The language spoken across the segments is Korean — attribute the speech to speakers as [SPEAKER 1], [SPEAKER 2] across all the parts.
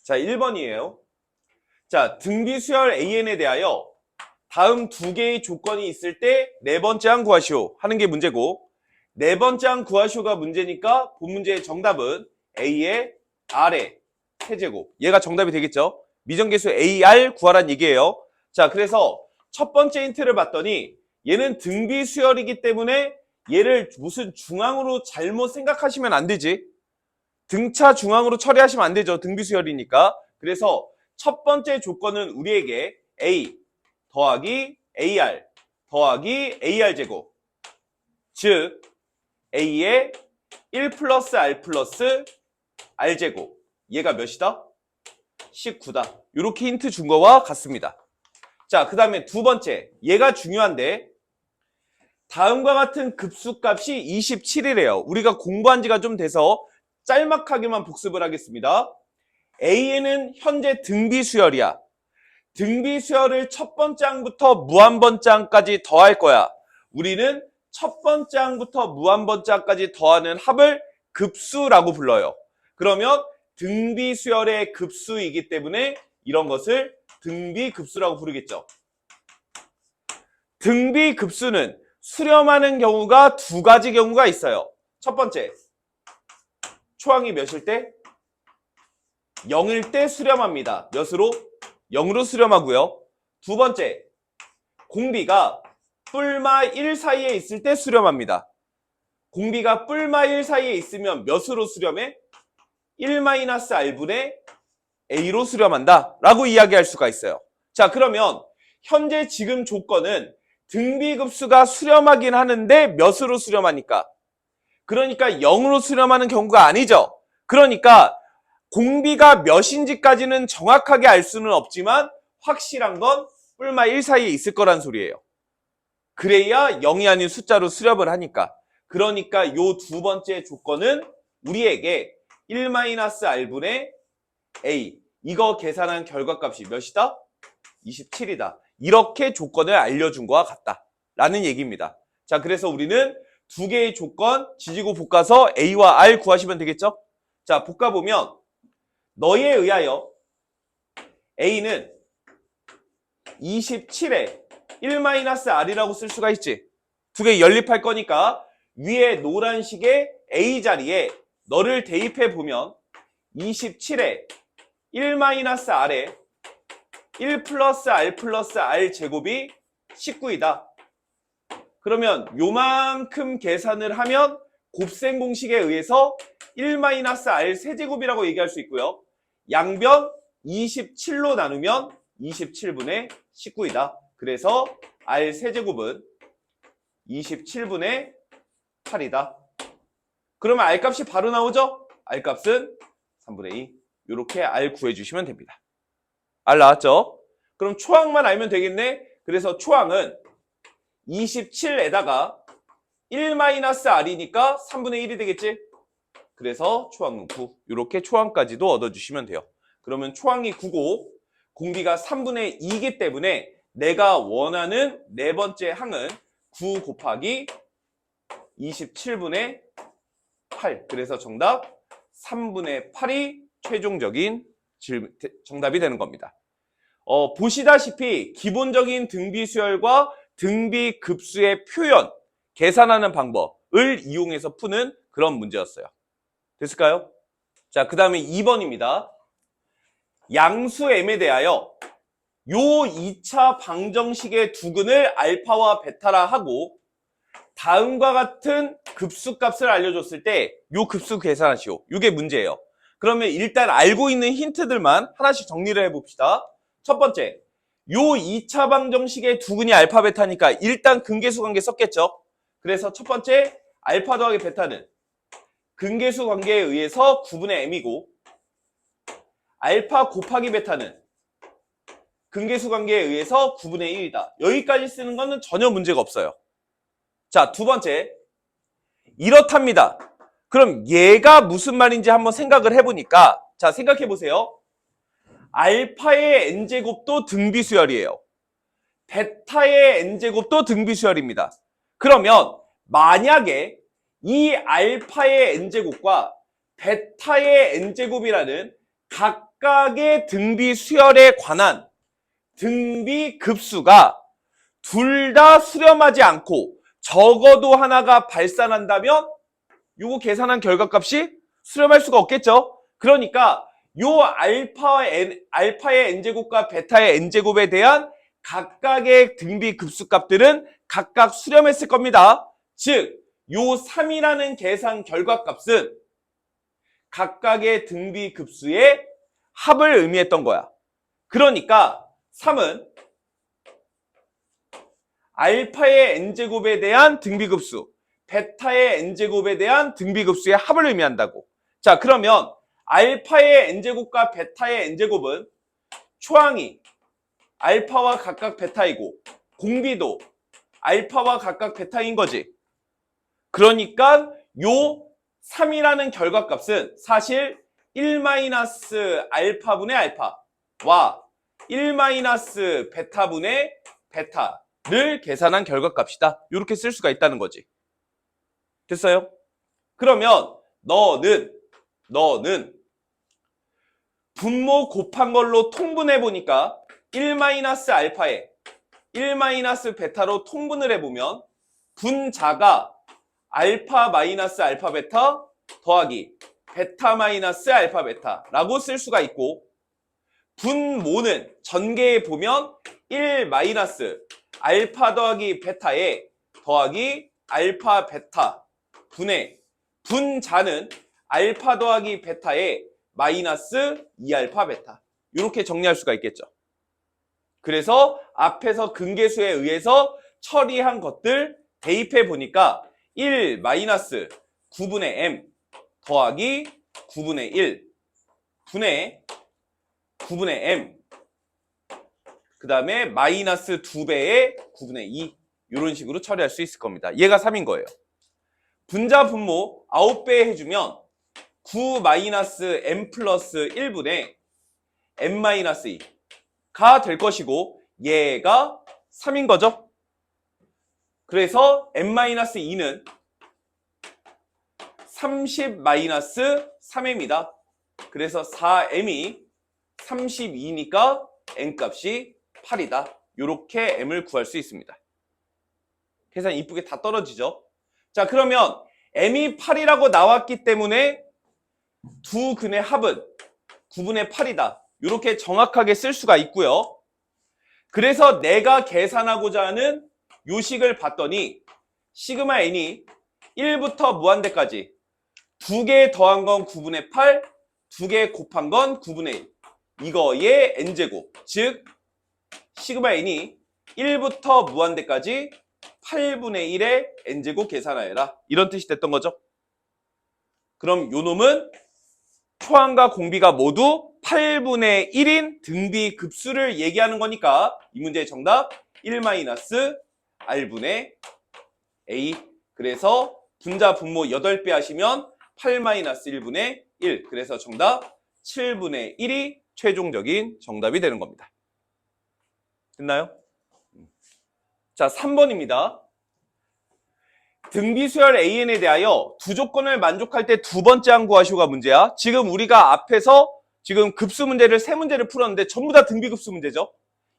[SPEAKER 1] 자, 1번이에요. 자, 등비수열 AN에 대하여 다음 두 개의 조건이 있을 때 네 번째 항 구하시오 하는 게 문제고, 네 번째 항 구하시오가 문제니까 본 문제의 정답은 A의 R의 세제곱. 얘가 정답이 되겠죠? 미정계수 AR 구하란 얘기예요. 자, 그래서 첫 번째 힌트를 봤더니 얘는 등비수열이기 때문에 얘를 무슨 중앙으로 잘못 생각하시면 안 되지. 등차 중앙으로 처리하시면 안 되죠. 등비수열이니까. 그래서 첫 번째 조건은 우리에게 A 더하기 AR 더하기 AR 제곱, 즉 A의 1 플러스 R 플러스 R 제곱, 얘가 몇이다? 19다. 이렇게 힌트 준 거와 같습니다. 자, 그 다음에 두 번째, 얘가 중요한데 다음과 같은 급수값이 27이래요. 우리가 공부한 지가 좀 돼서 짤막하게만 복습을 하겠습니다. A는 현재 등비수열이야. 등비수열을 첫 번째 항부터 무한번째 항까지 더할 거야. 우리는 첫 번째 항부터 무한번째 항까지 더하는 합을 급수라고 불러요. 그러면 등비수열의 급수이기 때문에 이런 것을 등비급수라고 부르겠죠. 등비급수는 수렴하는 경우가 두 가지 경우가 있어요. 첫 번째, 초항이 몇일 때? 0일 때 수렴합니다. 몇으로? 0으로 수렴하고요. 두 번째, 공비가 뿔마 1 사이에 있을 때 수렴합니다. 공비가 뿔마 1 사이에 있으면 몇으로 수렴해? 1-R분의 A로 수렴한다 라고 이야기할 수가 있어요. 자, 그러면 현재 지금 조건은 등비급수가 수렴하긴 하는데 몇으로 수렴하니까? 그러니까 0으로 수렴하는 경우가 아니죠. 그러니까 공비가 몇인지까지는 정확하게 알 수는 없지만 확실한 건 뿔마 1 사이에 있을 거란 소리예요. 그래야 0이 아닌 숫자로 수렴을 하니까. 그러니까 요 두 번째 조건은 우리에게 1-R분의 A, 이거 계산한 결과값이 몇이다? 27이다. 이렇게 조건을 알려준 거와 같다 라는 얘기입니다. 자, 그래서 우리는 두 개의 조건 지지고 볶아서 A와 R 구하시면 되겠죠? 자, 볶아보면 너에 의하여 A는 27에 1-R이라고 쓸 수가 있지. 두 개 연립할 거니까 위에 노란식의 A 자리에 너를 대입해 보면 27에 1-R에 1 플러스 R 플러스 R 제곱이 19이다. 그러면 요만큼 계산을 하면 곱셈 공식에 의해서 1-R 세제곱이라고 얘기할 수 있고요. 양변 27로 나누면 27분의 19이다. 그래서 R 세제곱은 27분의 8이다. 그러면 R 값이 바로 나오죠? R 값은 3분의 2. 이렇게 R 구해주시면 됩니다. R 나왔죠? 그럼 초항만 알면 되겠네? 그래서 초항은 27에다가 1-R이니까 3분의 1이 되겠지? 그래서 초항은 9. 이렇게 초항까지도 얻어주시면 돼요. 그러면 초항이 9고 공비가 3분의 2이기 때문에 내가 원하는 네 번째 항은 9 곱하기 27분의 8. 그래서 정답 3분의 8이 최종적인 정답이 되는 겁니다. 보시다시피 기본적인 등비수열과 등비급수의 표현, 계산하는 방법을 이용해서 푸는 그런 문제였어요. 됐을까요? 자, 그 다음에 2번입니다. 양수 M에 대하여 요 2차 방정식의 두근을 알파와 베타라 하고 다음과 같은 급수값을 알려줬을 때 요 급수 계산하시오. 이게 문제예요. 그러면 일단 알고 있는 힌트들만 하나씩 정리를 해봅시다. 첫 번째, 요 2차 방정식의 두근이 알파 베타니까 일단 근계수 관계 썼겠죠. 그래서 첫 번째 알파 더하기 베타는 근계수 관계에 의해서 9분의 m이고 알파 곱하기 베타는 근계수 관계에 의해서 9분의 1이다. 여기까지 쓰는 거는 전혀 문제가 없어요. 자, 두 번째, 이렇답니다. 그럼 얘가 무슨 말인지 한번 생각을 해보니까, 자, 생각해보세요. 알파의 n제곱도 등비수열이에요. 베타의 n제곱도 등비수열입니다. 그러면 만약에 이 알파의 n제곱과 베타의 n제곱이라는 각 각각의 등비 수열에 관한 등비 급수가 둘 다 수렴하지 않고 적어도 하나가 발산한다면 요거 계산한 결과값이 수렴할 수가 없겠죠. 그러니까 요 알파의 n제곱과 베타의 n제곱에 대한 각각의 등비 급수값들은 각각 수렴했을 겁니다. 즉, 요 3이라는 계산 결과값은 각각의 등비 급수의 합을 의미했던 거야. 그러니까 3은 알파의 n제곱에 대한 등비급수, 베타의 n제곱에 대한 등비급수의 합을 의미한다고. 자, 그러면 알파의 n제곱과 베타의 n제곱은 초항이 알파와 각각 베타이고 공비도 알파와 각각 베타인 거지. 그러니까 요 3이라는 결과값은 사실 1-알파분의 알파와 1-베타분의 베타를 계산한 결과값이다. 이렇게 쓸 수가 있다는 거지. 됐어요? 그러면 너는 분모 곱한 걸로 통분해 보니까 1-알파에 1-베타로 통분을 해보면 분자가 알파-알파 베타 더하기 베타-알파 베타라고 쓸 수가 있고, 분모는 전개에 보면 1-알파 더하기 베타에 더하기 알파 베타 분의 분자는 알파 더하기 베타에 마이너스 2알파 베타, 이렇게 정리할 수가 있겠죠. 그래서 앞에서 근계수에 의해서 처리한 것들 대입해 보니까 1-9분의 m 더하기 9분의 1 분의 9분의 m 그 다음에 마이너스 2배의 9분의 2 이런 식으로 처리할 수 있을 겁니다. 얘가 3인 거예요. 분자 분모 9배 해주면 9-m 플러스 1분의 m-2가 될 것이고 얘가 3인 거죠. 그래서 m-2는 30-3m입니다. 그래서 4m이 32니까 n값이 8이다. 이렇게 m을 구할 수 있습니다. 계산 이쁘게 다 떨어지죠. 자, 그러면 m이 8이라고 나왔기 때문에 두 근의 합은 9분의 8이다. 이렇게 정확하게 쓸 수가 있고요. 그래서 내가 계산하고자 하는 요식을 봤더니 시그마 n이 1부터 무한대까지 2개 더한 건 9분의 8, 2개 곱한 건 9분의 1. 이거의 n제곱, 즉 시그마 n이 1부터 무한대까지 8분의 1의 n제곱 계산하여라. 이런 뜻이 됐던 거죠. 그럼 요 놈은 초항과 공비가 모두 8분의 1인 등비 급수를 얘기하는 거니까 이 문제의 정답 1-r분의 a. 그래서 분자 분모 8배 하시면 8-1분의 1. 그래서 정답 7분의 1이 최종적인 정답이 되는 겁니다. 됐나요? 자, 3번입니다. 등비수열 AN에 대하여 두 조건을 만족할 때 두 번째 항 구하시오가 문제야. 지금 우리가 앞에서 지금 급수 문제를 세 문제를 풀었는데 전부 다 등비급수 문제죠.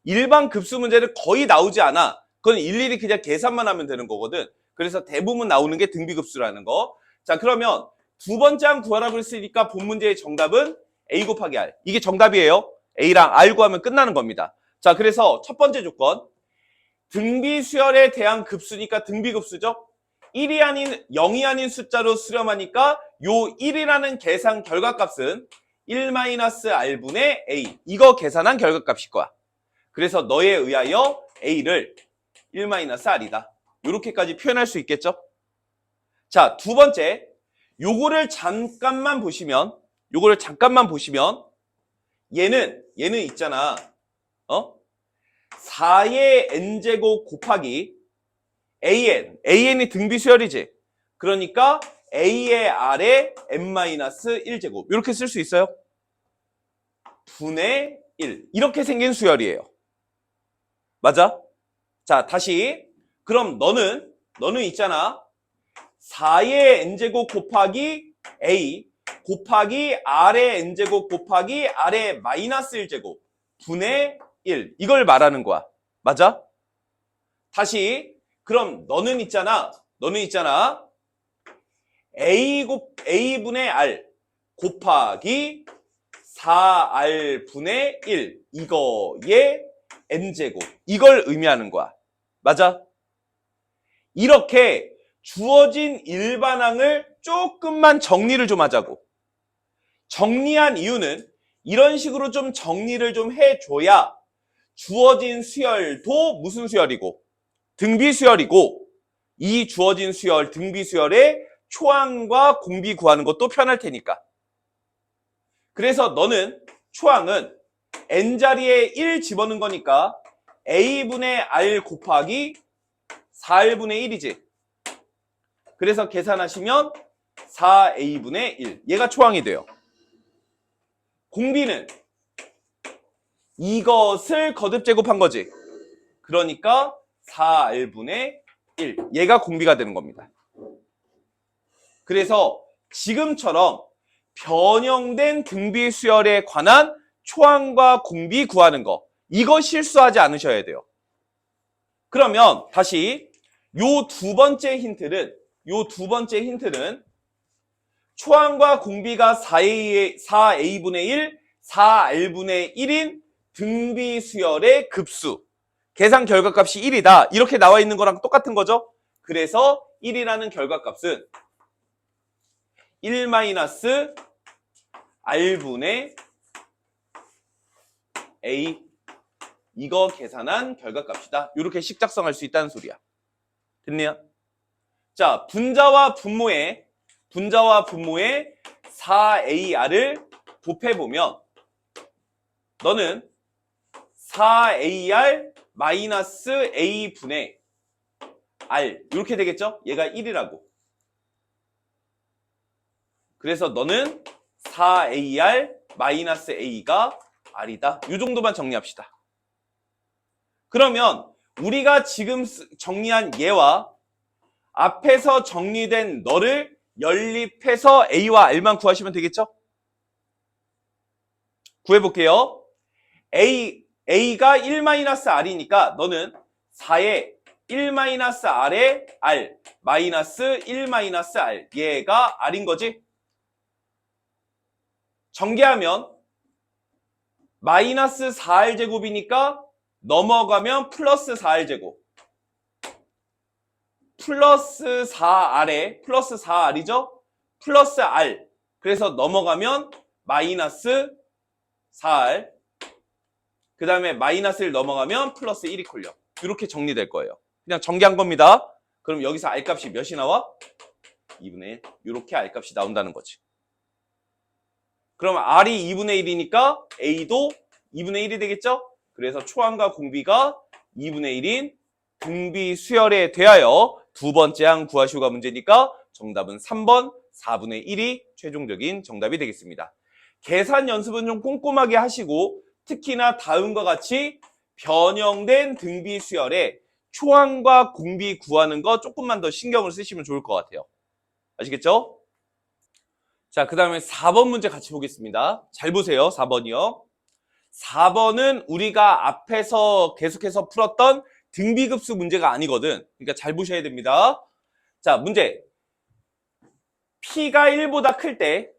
[SPEAKER 1] 일반 급수 문제는 거의 나오지 않아. 그건 일일이 그냥 계산만 하면 되는 거거든. 그래서 대부분 나오는 게 등비급수라는 거. 자, 그러면 두 번째 항 구하라고 했으니까 본 문제의 정답은 A 곱하기 R. 이게 정답이에요. A랑 R 구하면 끝나는 겁니다. 자, 그래서 첫 번째 조건. 등비수열에 대한 급수니까 등비급수죠. 1이 아닌 0이 아닌 숫자로 수렴하니까 요 1이라는 계산 결과값은 1-r분의 a. 이거 계산한 결과값일 거야. 그래서 너에 의하여 a를 1-r이다. 이렇게까지 표현할 수 있겠죠? 자, 두 번째. 요거를 잠깐만 보시면 얘는 있잖아. 4의 n제곱 곱하기 an이 등비수열이지. 그러니까 a의 r에 n-1제곱 이렇게 쓸 수 있어요. 분의 1 이렇게 생긴 수열이에요. 맞아? 자, 다시. 그럼 너는 있잖아. 4의 n제곱 곱하기 a 곱하기 R의 n제곱 곱하기 R의 마이너스 1제곱 분의 1. 이걸 말하는 거야. 맞아? 다시 그럼 너는 있잖아. A분의 R 곱하기 4R분의 1 이거의 n제곱 이걸 의미하는 거야. 맞아? 이렇게 주어진 일반항을 조금만 정리를 좀 하자고. 정리한 이유는 이런 식으로 좀 정리를 좀 해줘야 주어진 수열도 무슨 수열이고 등비 수열이고 이 주어진 수열 등비 수열의 초항과 공비 구하는 것도 편할 테니까. 그래서 너는 초항은 n자리에 1 집어넣은 거니까 a분의 r 곱하기 4r분의 1이지. 그래서 계산하시면 4a분의 1. 얘가 초항이 돼요. 공비는 이것을 거듭 제곱한 거지. 그러니까 4r분의 1. 얘가 공비가 되는 겁니다. 그래서 지금처럼 변형된 등비 수열에 관한 초항과 공비 구하는 거. 이거 실수하지 않으셔야 돼요. 그러면 다시 요 두 번째 힌트는 초항과 공비가 4a분의 1, 4r분의 1인 등비 수열의 급수. 계산 결과값이 1이다. 이렇게 나와 있는 거랑 똑같은 거죠. 그래서 1이라는 결과값은 1-r분의 a 이거 계산한 결과값이다. 이렇게 식작성할 수 있다는 소리야. 됐네요? 자, 분자와 분모에 4ar을 곱해보면 너는 4ar 마이너스 a분의 r 이렇게 되겠죠? 얘가 1이라고. 그래서 너는 4ar 마이너스 a가 r이다. 이 정도만 정리합시다. 그러면 우리가 지금 정리한 얘와 앞에서 정리된 너를 연립해서 a와 r만 구하시면 되겠죠? 구해볼게요. a가 1-r이니까 너는 4의 1-r의 r 마이너스 1-r 얘가 r인 거지? 전개하면 마이너스 4r제곱이니까 넘어가면 플러스 4r제곱 플러스 4r에 플러스 4r이죠? 플러스 r 그래서 넘어가면 마이너스 4r 그 다음에 마이너스를 넘어가면 플러스 1이 콜려. 이렇게 정리될 거예요. 그냥 전개한 겁니다. 그럼 여기서 r값이 몇이 나와? 2분의 1 이렇게 r값이 나온다는 거지. 그럼 r이 2분의 1이니까 a도 2분의 1이 되겠죠? 그래서 초항과 공비가 2분의 1인 등비 수열에 대하여 두 번째 항 구하시오가 문제니까 정답은 3번 4분의 1이 최종적인 정답이 되겠습니다. 계산 연습은 좀 꼼꼼하게 하시고 특히나 다음과 같이 변형된 등비 수열에 초항과 공비 구하는 거 조금만 더 신경을 쓰시면 좋을 것 같아요. 아시겠죠? 자, 그 다음에 4번 문제 같이 보겠습니다. 잘 보세요. 4번이요. 4번은 우리가 앞에서 계속해서 풀었던 등비급수 문제가 아니거든. 그러니까 잘 보셔야 됩니다. 자, 문제. P가 1보다 클 때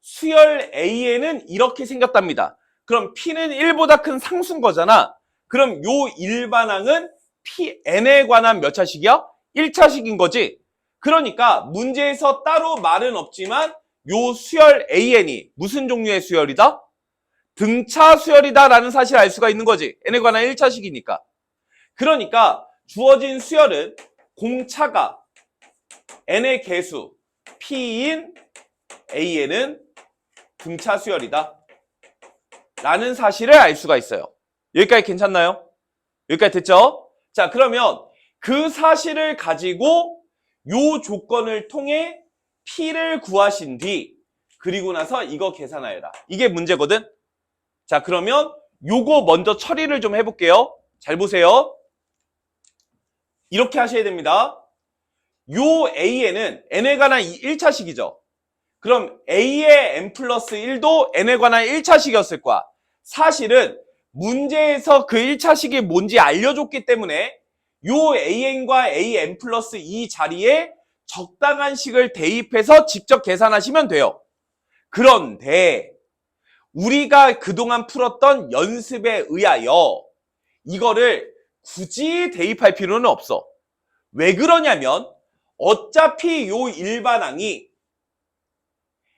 [SPEAKER 1] 수열 A에는 이렇게 생겼답니다. 그럼 P는 1보다 큰 상수인 거잖아. 그럼 요 일반항은 Pn에 관한 몇 차식이야? 1차식인 거지. 그러니까 문제에서 따로 말은 없지만 요 수열 AN이 무슨 종류의 수열이다? 등차 수열이다라는 사실을 알 수가 있는 거지. n에 관한 1차식이니까. 그러니까 주어진 수열은 공차가 n의 개수 p인 an은 등차 수열이다. 라는 사실을 알 수가 있어요. 여기까지 괜찮나요? 여기까지 됐죠? 자, 그러면 그 사실을 가지고 요 조건을 통해 p를 구하신 뒤 그리고 나서 이거 계산하여라. 이게 문제거든? 자, 그러면 요거 먼저 처리를 좀 해볼게요. 잘 보세요. 이렇게 하셔야 됩니다. 요 A에는 n에 관한 1차식이죠. 그럼 A의 n 플러스 1도 n에 관한 1차식이었을 거야. 사실은 문제에서 그 1차식이 뭔지 알려줬기 때문에 요 an과 an 플러스 2 자리에 적당한 식을 대입해서 직접 계산하시면 돼요. 그런데 우리가 그동안 풀었던 연습에 의하여 이거를 굳이 대입할 필요는 없어. 왜 그러냐면 어차피 요 일반항이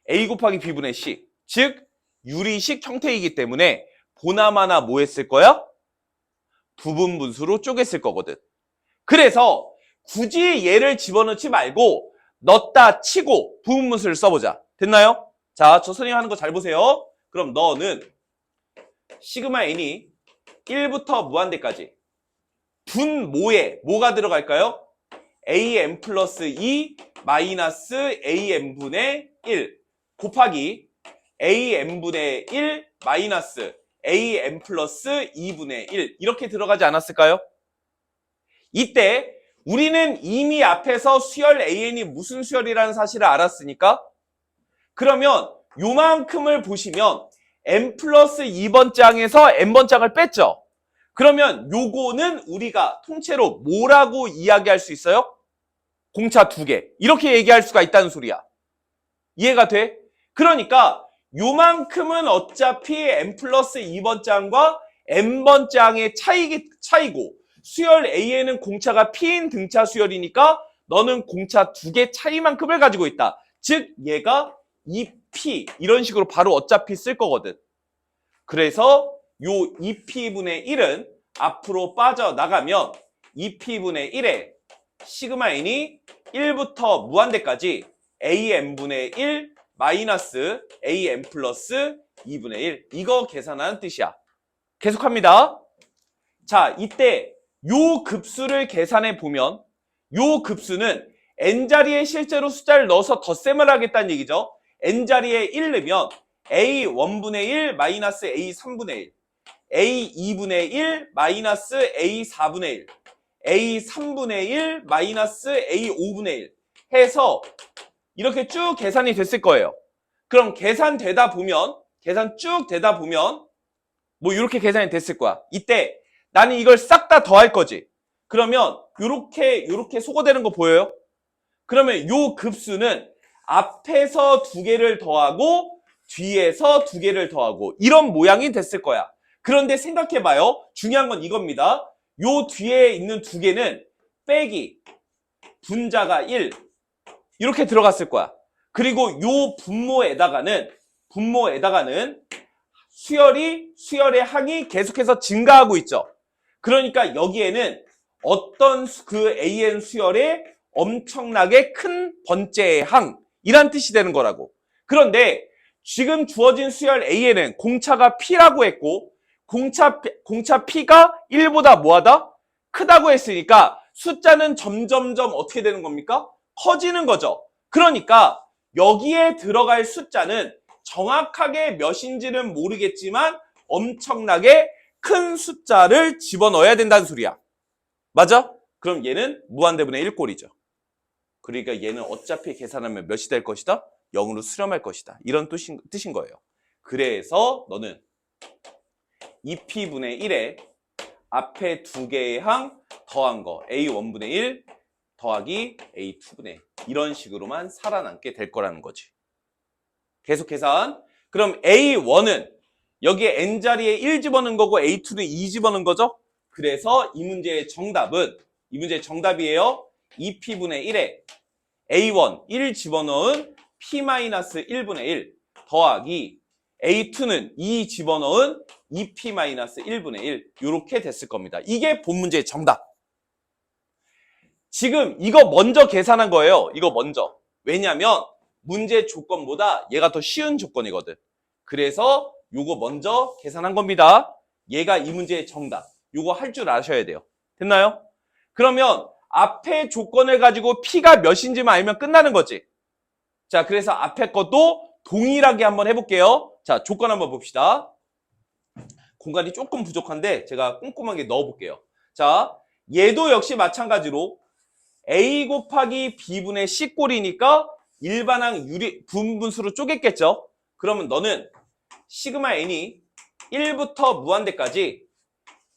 [SPEAKER 1] a 곱하기 b분의 c, 즉 유리식 형태이기 때문에 보나마나 뭐 했을 거야? 부분분수로 쪼갰을 거거든. 그래서 굳이 얘를 집어넣지 말고 넣었다 치고 부분분수를 써보자. 됐나요? 자, 저 선생님 하는 거 잘 보세요. 그럼 너는 시그마 n이 1부터 무한대까지 분모에 뭐가 들어갈까요? an 플러스 2 마이너스 an분의 1 곱하기 an분의 1 마이너스 an 플러스 2분의 1 이렇게 들어가지 않았을까요? 이때 우리는 이미 앞에서 수열 an이 무슨 수열이라는 사실을 알았으니까 그러면 요만큼을 보시면 n 플러스 2번 장에서 n번 장을 뺐죠. 그러면 요거는 우리가 통째로 뭐라고 이야기할 수 있어요? 공차 2개. 이렇게 얘기할 수가 있다는 소리야. 이해가 돼? 그러니까 요만큼은 어차피 n 플러스 2번 장과 n번 장의 차이고 수열 A에는 공차가 P인 등차 수열이니까 너는 공차 2개 차이만큼을 가지고 있다. 즉 얘가 2P 이런 식으로 바로 어차피 쓸 거거든. 그래서 요 2P분의 1은 앞으로 빠져나가면 2P분의 1에 시그마 n이 1부터 무한대까지 AN분의 1 마이너스 AN 플러스 2분의 1 이거 계산하는 뜻이야. 계속합니다. 자, 이때 요 급수를 계산해 보면 요 급수는 n자리에 실제로 숫자를 넣어서 덧셈을 하겠다는 얘기죠. n자리에 1 넣으면 A1분의 1 마이너스 A3분의 1 A2분의 1 마이너스 A4분의 1 A3분의 1 마이너스 A5분의 1 해서 이렇게 쭉 계산이 됐을 거예요. 그럼 계산 쭉 되다 보면 뭐 이렇게 계산이 됐을 거야. 이때 나는 이걸 싹 다 더할 거지. 그러면 요렇게 소거되는 거 보여요? 그러면 요 급수는 앞에서 2개를 더하고 뒤에서 2개를 더하고 이런 모양이 됐을 거야. 그런데 생각해봐요. 중요한 건 이겁니다. 요 뒤에 있는 2개는 빼기 분자가 1 이렇게 들어갔을 거야. 그리고 요 분모에다가는 수열의 항이 계속해서 증가하고 있죠. 그러니까 여기에는 어떤 그 AN 수열의 엄청나게 큰 번째의 항이란 뜻이 되는 거라고. 그런데 지금 주어진 수열 AN은 공차가 P라고 했고 공차 P가 1보다 뭐하다? 크다고 했으니까 숫자는 점점점 어떻게 되는 겁니까? 커지는 거죠. 그러니까 여기에 들어갈 숫자는 정확하게 몇인지는 모르겠지만 엄청나게 큰 숫자를 집어넣어야 된다는 소리야. 맞아? 그럼 얘는 무한대분의 1꼴이죠. 그러니까 얘는 어차피 계산하면 몇이 될 것이다? 0으로 수렴할 것이다. 이런 뜻인 거예요. 그래서 너는 2P분의 1에 앞에 2개의 항 더한 거 A1분의 1 더하기 A2분의 1 이런 식으로만 살아남게 될 거라는 거지. 계속 계산. 그럼 A1은 여기에 n자리에 1 집어넣은 거고 A2는 2 집어넣은 거죠? 그래서 이 문제의 정답이에요. 2P분의 1에 A1 1 집어넣은 P-1분의 1 더하기 A2는 2 집어넣은 2P-1분의 1 이렇게 됐을 겁니다. 이게 본 문제의 정답. 지금 이거 먼저 계산한 거예요. 이거 먼저. 왜냐면 문제 조건보다 얘가 더 쉬운 조건이거든. 그래서 요거 먼저 계산한 겁니다. 얘가 이 문제의 정답. 요거 할 줄 아셔야 돼요. 됐나요? 그러면 앞에 조건을 가지고 P가 몇인지만 알면 끝나는 거지. 자, 그래서 앞에 것도 동일하게 한번 해볼게요. 자, 조건 한번 봅시다. 공간이 조금 부족한데 제가 꼼꼼하게 넣어볼게요. 자, 얘도 역시 마찬가지로 A 곱하기 B분의 C꼴이니까 일반항 부분분수로 쪼갰겠죠? 그러면 너는 시그마 n이 1부터 무한대까지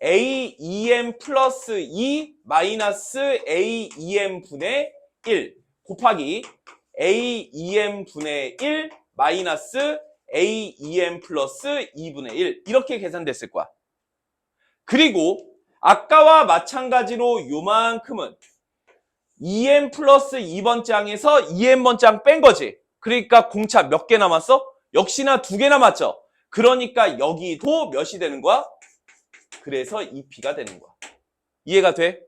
[SPEAKER 1] AEM 플러스 2 마이너스 AEM 분의 1 곱하기 AEM 분의 1 마이너스 AEM 플러스 2분의 1 이렇게 계산됐을 거야. 그리고 아까와 마찬가지로 요만큼은 EM 플러스 2번째 항에서 EM번째 항 뺀 거지. 그러니까 공차 몇 개 남았어? 역시나 2개 남았죠. 그러니까 여기도 몇이 되는 거야? 그래서 2P가 되는 거야. 이해가 돼?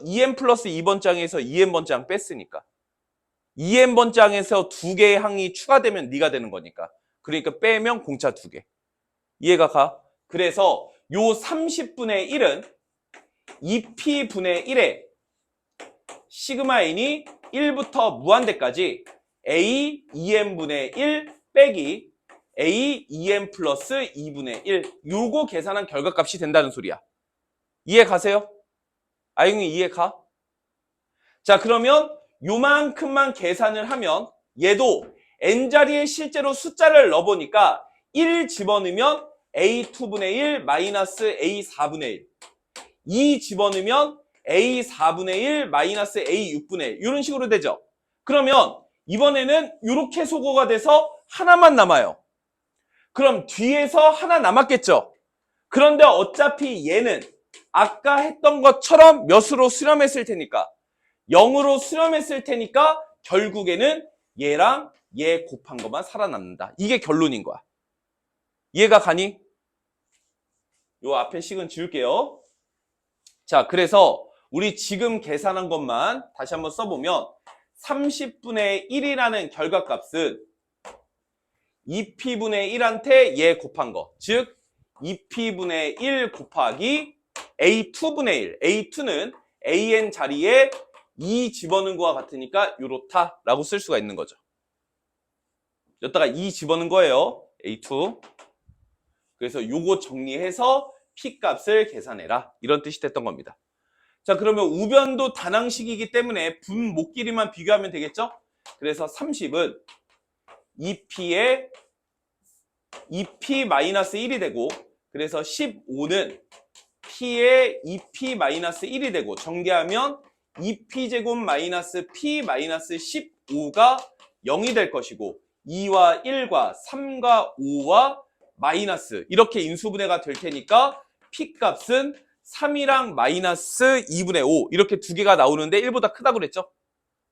[SPEAKER 1] EM 플러스 2번째 항에서 EM번째 항 뺐으니까. EM번째 항에서 2개의 항이 추가되면 네가 되는 거니까. 그러니까 빼면 공차 2개. 이해가 가? 그래서 요 30분의 1은 2P분의 1에 시그마 n이 1부터 무한대까지 A, EM분의 1 빼기 A, EM 플러스 2분의 1 요거 계산한 결과값이 된다는 소리야. 이해 가세요? 아영이 이해 가? 자, 그러면 요만큼만 계산을 하면 얘도 n자리에 실제로 숫자를 넣어보니까 1 집어넣으면 A2분의 1 마이너스 A4분의 1 2 집어넣으면 A4분의 1 마이너스 A6분의 1 이런 식으로 되죠. 그러면 이번에는 이렇게 소거가 돼서 하나만 남아요. 그럼 뒤에서 하나 남았겠죠. 그런데 어차피 얘는 아까 했던 것처럼 몇으로 수렴했을 테니까 0으로 수렴했을 테니까 결국에는 얘랑 얘 곱한 것만 살아남는다. 이게 결론인 거야. 이해가 가니? 요 앞에 식은 지울게요. 자, 그래서 우리 지금 계산한 것만 다시 한번 써보면 30분의 1이라는 결과값은 2P분의 1한테 얘 곱한 거. 즉 2P분의 1 곱하기 A2분의 1. A2는 AN 자리에 2 집어넣은 거와 같으니까 요렇다라고 쓸 수가 있는 거죠. 여기다가 2 집어넣은 거예요. A2. 그래서 요거 정리해서 P값을 계산해라. 이런 뜻이 됐던 겁니다. 자, 그러면 우변도 단항식이기 때문에 분모끼리만 비교하면 되겠죠? 그래서 30은 2P에 2P-1이 되고 그래서 15는 P에 2P-1이 되고 정리하면 2P제곱 마이너스 P-15가 0이 될 것이고 2와 1과 3과 5와 마이너스 이렇게 인수분해가 될 테니까 P값은 3이랑 마이너스 2분의 5 이렇게 두 개가 나오는데 1보다 크다고 그랬죠?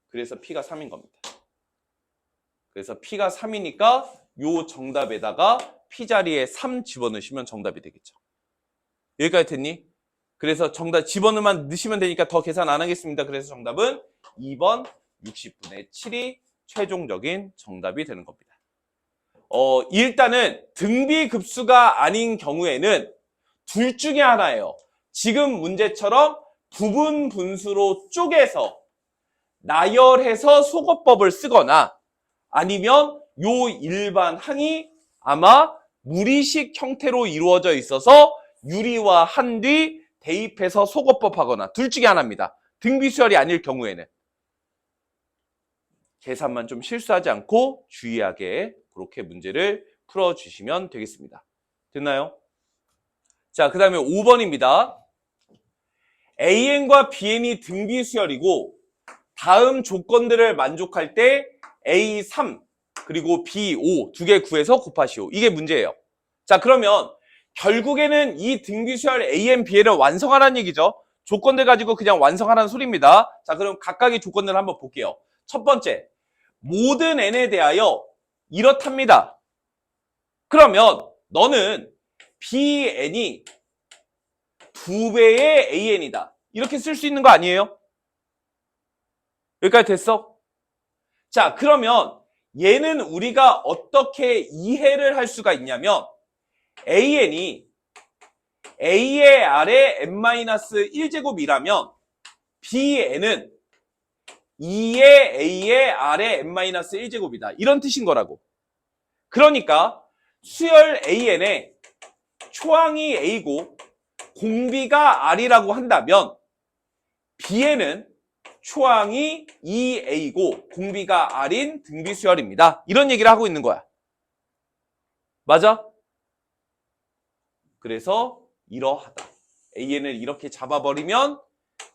[SPEAKER 1] 그래서 P가 3인 겁니다. 그래서 P가 3이니까 요 정답에다가 P 자리에 3 집어넣으시면 정답이 되겠죠. 여기까지 됐니? 그래서 정답 집어넣으면 넣으시면 되니까 더 계산 안 하겠습니다. 그래서 정답은 2번 60분의 7이 최종적인 정답이 되는 겁니다. 일단은 등비급수가 아닌 경우에는 둘 중에 하나예요. 지금 문제처럼 부분 분수로 쪼개서 나열해서 소거법을 쓰거나 아니면 요 일반 항이 아마 무리식 형태로 이루어져 있어서 유리와 한 뒤 대입해서 소거법 하거나 둘 중에 하나입니다. 등비수열이 아닐 경우에는. 계산만 좀 실수하지 않고 주의하게 그렇게 문제를 풀어주시면 되겠습니다. 됐나요? 자, 그 다음에 5번입니다. AN과 BN이 등비수열이고 다음 조건들을 만족할 때 A3 그리고 B5 두 개 구해서 곱하시오. 이게 문제예요. 자, 그러면 결국에는 이 등비수열 AN, BN을 완성하라는 얘기죠. 조건들 가지고 그냥 완성하라는 소리입니다. 자, 그럼 각각의 조건들을 한번 볼게요. 첫 번째, 모든 N에 대하여 이렇답니다. 그러면 너는 BN이 2배의 AN이다. 이렇게 쓸 수 있는 거 아니에요? 여기까지 됐어? 자, 그러면 얘는 우리가 어떻게 이해를 할 수가 있냐면 AN이 A의 아래 n-1제곱이라면 BN은 2의 A의 아래 n-1제곱이다. 이런 뜻인 거라고. 그러니까 수열 AN에 초항이 A고 공비가 R이라고 한다면 BN은 초항이 2a고 공비가 r인 등비수열입니다. 이런 얘기를 하고 있는 거야. 맞아? 그래서 이러하다. AN을 이렇게 잡아버리면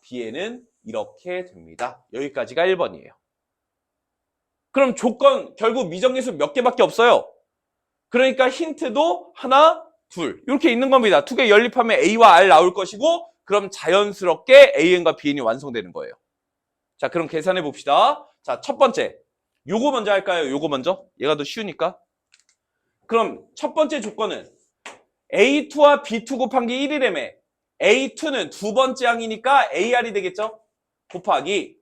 [SPEAKER 1] BN은 이렇게 됩니다. 여기까지가 1번이에요. 그럼 조건 결국 미정계수 몇 개밖에 없어요. 그러니까 힌트도 하나, 둘 이렇게 있는 겁니다. 두 개 연립하면 A와 R 나올 것이고 그럼 자연스럽게 AN과 BN이 완성되는 거예요. 자, 그럼 계산해 봅시다. 자, 첫 번째. 요거 먼저 할까요? 요거 먼저? 얘가 더 쉬우니까. 그럼 첫 번째 조건은 A2와 B2 곱한 게 1이라며. A2는 두 번째 항이니까 AR이 되겠죠? 곱하기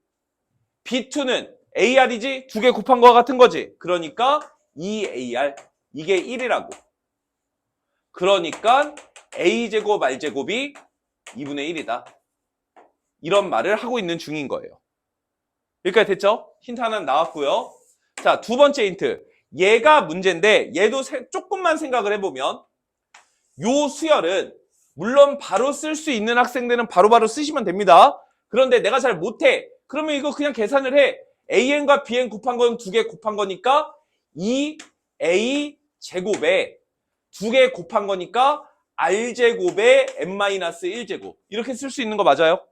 [SPEAKER 1] B2는 AR이지? 두 개 곱한 거와 같은 거지? 그러니까 2AR. 이게 1이라고. 그러니까 A제곱 R제곱이 2분의 1이다. 이런 말을 하고 있는 중인 거예요. 여기까지 됐죠? 힌트 하나 나왔고요. 자, 두 번째 힌트. 얘가 문제인데 얘도 조금만 생각을 해보면 요 수열은 물론 바로 쓸 수 있는 학생들은 바로바로 쓰시면 됩니다. 그런데 내가 잘 못해. 그러면 이거 그냥 계산을 해. AN과 BN 곱한 건 두 개 곱한 거니까 2A 제곱에 두 개 곱한 거니까 R제곱에 N-1제곱. 이렇게 쓸 수 있는 거 맞아요?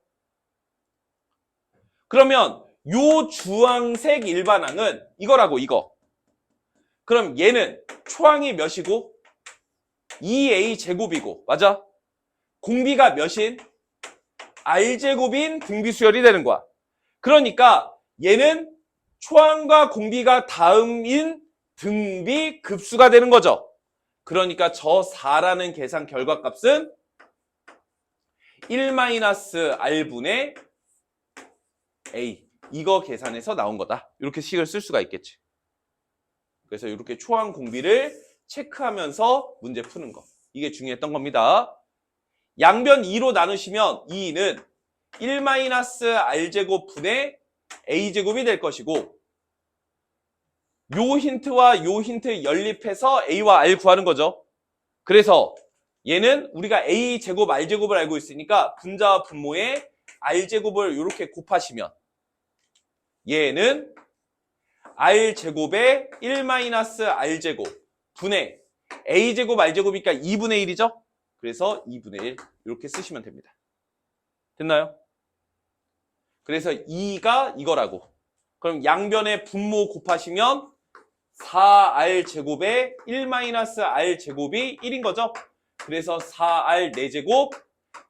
[SPEAKER 1] 그러면 요 주황색 일반항은 이거라고, 이거. 그럼 얘는 초항이 몇이고 2A 제곱이고, 맞아? 공비가 몇인? R제곱인 등비수열이 되는 거야. 그러니까 얘는 초항과 공비가 다음인 등비 급수가 되는 거죠. 그러니까 저 4라는 계산 결과값은 1-R분의 A. 이거 계산해서 나온 거다. 이렇게 식을 쓸 수가 있겠지. 그래서 이렇게 초항 공비를 체크하면서 문제 푸는 거. 이게 중요했던 겁니다. 양변 2로 나누시면 2는 1-R제곱 분의 A제곱이 될 것이고 요 힌트와 요 힌트 연립해서 A와 R 구하는 거죠. 그래서 얘는 우리가 A제곱 R제곱을 알고 있으니까 분자와 분모에 R제곱을 이렇게 곱하시면 얘는 R제곱에 1-R제곱 분의 A제곱 R제곱이니까 2분의 1이죠? 그래서 2분의 1 이렇게 쓰시면 됩니다. 됐나요? 그래서 2가 이거라고. 그럼 양변의 분모 곱하시면 4R제곱에 1-R제곱이 1인 거죠? 그래서 4R 4제곱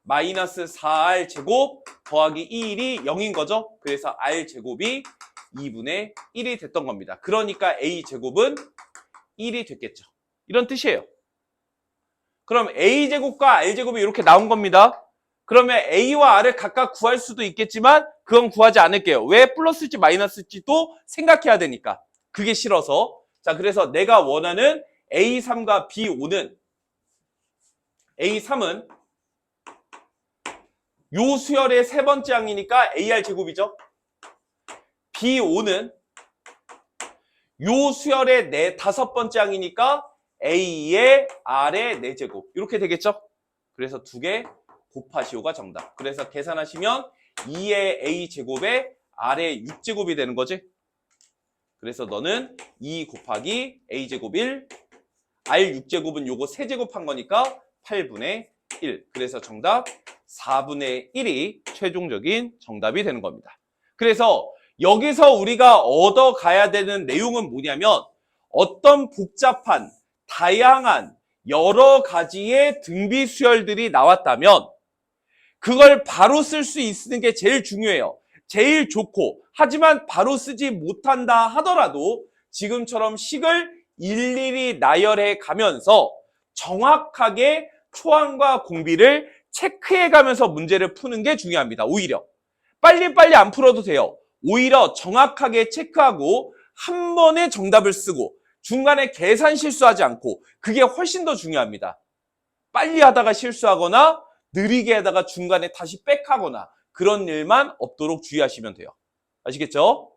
[SPEAKER 1] 마이너스 4R제곱 더하기 1이 0인 거죠? 그래서 R제곱이 2분의 1이 됐던 겁니다. 그러니까 A제곱은 1이 됐겠죠. 이런 뜻이에요. 그럼 A제곱과 R제곱이 이렇게 나온 겁니다. 그러면 A와 R을 각각 구할 수도 있겠지만 그건 구하지 않을게요. 왜 플러스일지 마이너스일지도 생각해야 되니까. 그게 싫어서. 자, 그래서 내가 원하는 A3과 B5는 A3은 요 수열의 세 번째 항이니까 AR제곱이죠. B5는 요 수열의 다섯 번째 항이니까 A의 R의 4제곱. 이렇게 되겠죠? 그래서 두 개 곱하시오가 정답. 그래서 계산하시면 2의 A제곱에 R의 6제곱이 되는 거지? 그래서 너는 2 곱하기 A제곱 1, R 6제곱은 요거 3제곱 한 거니까 8분의 1. 그래서 정답 4분의 1이 최종적인 정답이 되는 겁니다. 그래서 여기서 우리가 얻어가야 되는 내용은 뭐냐면 어떤 복잡한, 다양한 여러 가지의 등비 수열들이 나왔다면 그걸 바로 쓸 수 있는 게 제일 중요해요. 제일 좋고 하지만 바로 쓰지 못한다 하더라도 지금처럼 식을 일일이 나열해 가면서 정확하게 초항과 공비를 체크해 가면서 문제를 푸는 게 중요합니다. 오히려 빨리빨리 안 풀어도 돼요. 오히려 정확하게 체크하고 한 번에 정답을 쓰고 중간에 계산 실수하지 않고 그게 훨씬 더 중요합니다. 빨리 하다가 실수하거나 느리게 하다가 중간에 다시 백하거나 그런 일만 없도록 주의하시면 돼요. 아시겠죠?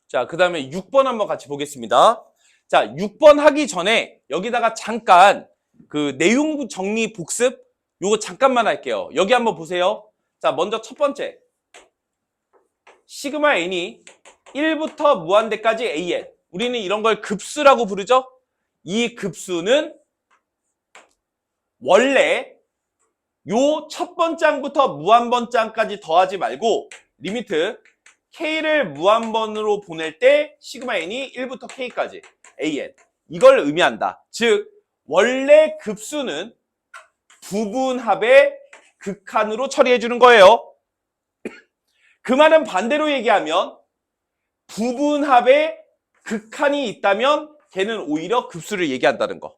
[SPEAKER 1] 자, 그 다음에 6번 한번 같이 보겠습니다. 자, 6번 하기 전에 여기다가 잠깐 그 내용 정리 복습 요거 잠깐만 할게요. 여기 한번 보세요. 자, 먼저 첫 번째. 시그마 n이 1부터 무한대까지 an. 우리는 이런 걸 급수라고 부르죠? 이 급수는 원래 요 첫 번장부터 무한번장까지 더하지 말고 리미트 k를 무한번으로 보낼 때 시그마 n이 1부터 k까지 an. 이걸 의미한다. 즉 원래 급수는 부분합의 극한으로 처리해 주는 거예요. 그 말은 반대로 얘기하면 부분합의 극한이 있다면 걔는 오히려 급수를 얘기한다는 거.